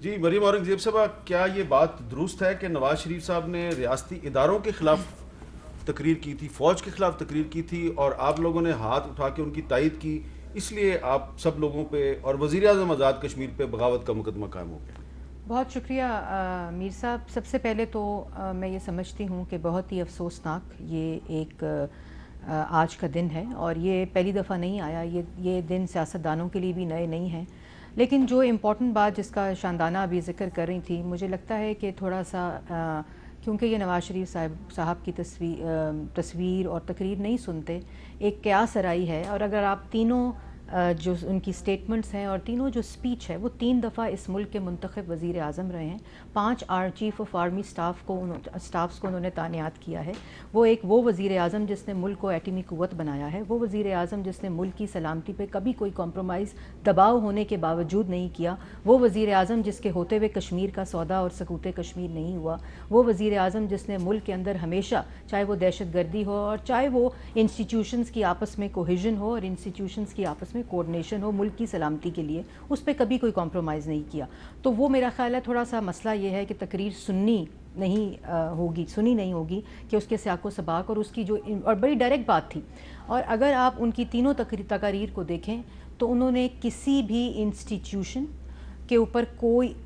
جی مریم اورنگزیب صاحبہ، کیا یہ بات درست ہے کہ نواز شریف صاحب نے ریاستی اداروں کے خلاف تقریر کی تھی، فوج کے خلاف تقریر کی تھی، اور آپ لوگوں نے ہاتھ اٹھا کے ان کی تائید کی، اس لیے آپ سب لوگوں پہ اور وزیر اعظم آزاد کشمیر پہ بغاوت کا مقدمہ قائم ہو گیا؟ بہت شکریہ میر صاحب. سب سے پہلے تو میں یہ سمجھتی ہوں کہ بہت ہی افسوسناک یہ ایک آج کا دن ہے، اور یہ پہلی دفعہ نہیں آیا. یہ دن سیاستدانوں کے لیے بھی نئے نہیں ہیں. لیکن جو امپورٹنٹ بات جس کا شاندانہ ابھی ذکر کر رہی تھی، مجھے لگتا ہے کہ تھوڑا سا کیونکہ یہ نواز شریف صاحب کی تصویر اور تقریر نہیں سنتے، ایک قیاس آرائی ہے. اور اگر آپ تینوں جو ان کی سٹیٹمنٹس ہیں اور تینوں جو سپیچ ہے، وہ 3 دفعہ اس ملک کے منتخب وزیر اعظم رہے ہیں، 5 چیف آف آرمی سٹافس کو انہوں نے تعینات کیا ہے. وہ وزیر اعظم جس نے ملک کو ایٹمی قوت بنایا ہے، وہ وزیر اعظم جس نے ملک کی سلامتی پہ کبھی کوئی کمپرومائز دباؤ ہونے کے باوجود نہیں کیا، وہ وزیر اعظم جس کے ہوتے ہوئے کشمیر کا سودا اور سقوط کشمیر نہیں ہوا، وہ وزیر اعظم جس نے ملک کے اندر ہمیشہ، چاہے وہ دہشت گردی ہو اور چاہے وہ انسٹیٹیوشنز کی آپس میں کوہیژن ہو اور انسٹیٹیوشنز کی آپس میں کوارڈینیشن ہو ملک کی سلامتی کے لیے، اس پہ کبھی کوئی کمپرومائز نہیں کیا. تو وہ میرا خیال ہے تھوڑا سا مسئلہ یہ ہے کہ تقریر سنی نہیں ہوگی کہ اس کے سیاق و سباق اور اس کی جو اور بڑی ڈائریکٹ بات تھی. اور اگر آپ ان کی تینوں تقاریر کو دیکھیں تو انہوں نے کسی بھی انسٹیٹیوشن کے اوپر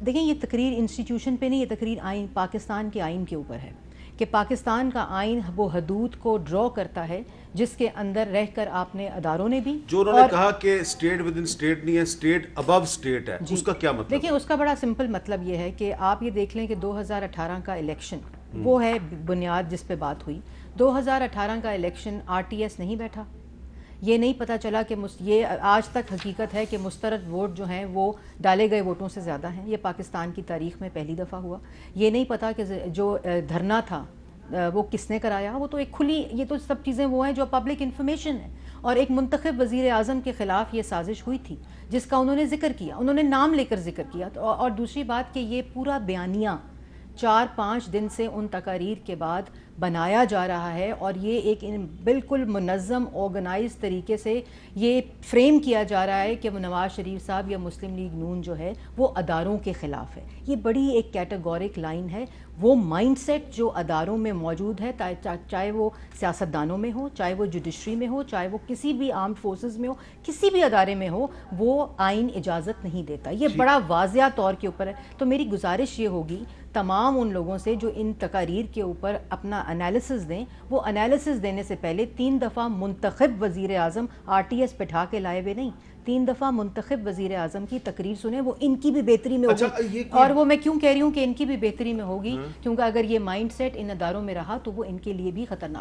دیکھیں یہ تقریر انسٹیٹیوشن پہ نہیں، یہ تقریر آئین پاکستان کے آئین کے اوپر ہے کہ پاکستان کا آئین وہ حدود کو ڈرا کرتا ہے جس کے اندر رہ کر آپ نے اداروں نے بھی جو انہوں نے کہا کہ اسٹیٹ ود ان اسٹیٹ نہیں ہے، اسٹیٹ ابو اسٹیٹ ہے، اس کا کیا مطلب؟ دیکھیں اس کا بڑا سمپل مطلب یہ ہے کہ آپ یہ دیکھ لیں کہ 2018 کا الیکشن وہ ہے بنیاد جس پہ بات ہوئی. 2018 کا الیکشن RTS نہیں بیٹھا. یہ نہیں پتہ چلا کہ یہ آج تک حقیقت ہے کہ مسترد ووٹ جو ہیں وہ ڈالے گئے ووٹوں سے زیادہ ہیں. یہ پاکستان کی تاریخ میں پہلی دفعہ ہوا. یہ نہیں پتہ کہ جو دھرنا تھا وہ کس نے کرایا. وہ تو ایک کھلی، یہ تو سب چیزیں وہ ہیں جو پبلک انفارمیشن ہے. اور ایک منتخب وزیر اعظم کے خلاف یہ سازش ہوئی تھی جس کا انہوں نے ذکر کیا، انہوں نے نام لے کر ذکر کیا. اور دوسری بات کہ یہ پورا بیانیہ 4-5 دن سے ان تقاریر کے بعد بنایا جا رہا ہے، اور یہ ایک بالکل منظم آرگنائز طریقے سے یہ فریم کیا جا رہا ہے کہ نواز شریف صاحب یا مسلم لیگ نون جو ہے وہ اداروں کے خلاف ہے. یہ بڑی ایک کیٹیگورک لائن ہے. وہ مائنڈ سیٹ جو اداروں میں موجود ہے، چاہے وہ سیاستدانوں میں ہو، چاہے وہ جوڈیشری میں ہو، چاہے وہ کسی بھی آرمڈ فورسز میں ہو، کسی بھی ادارے میں ہو، وہ آئین اجازت نہیں دیتا. یہ بڑا واضح طور کے اوپر ہے. تو میری گزارش یہ ہوگی تمام ان لوگوں سے جو ان تقاریر کے اوپر اپنا انالیسز دیں، وہ انالیسز دینے سے پہلے 3 دفعہ منتخب وزیر اعظم RTS بٹھا کے لائے ہوئے نہیں، 3 دفعہ منتخب وزیر اعظم کی تقریر سنیں. وہ ان کی بھی بہتری میں ہوگی. اور وہ میں کیوں کہہ رہی ہوں کہ ان کی بھی بہتری میں ہوگی، کیونکہ اگر یہ مائنڈ سیٹ ان اداروں میں رہا تو وہ ان کے لیے بھی خطرناک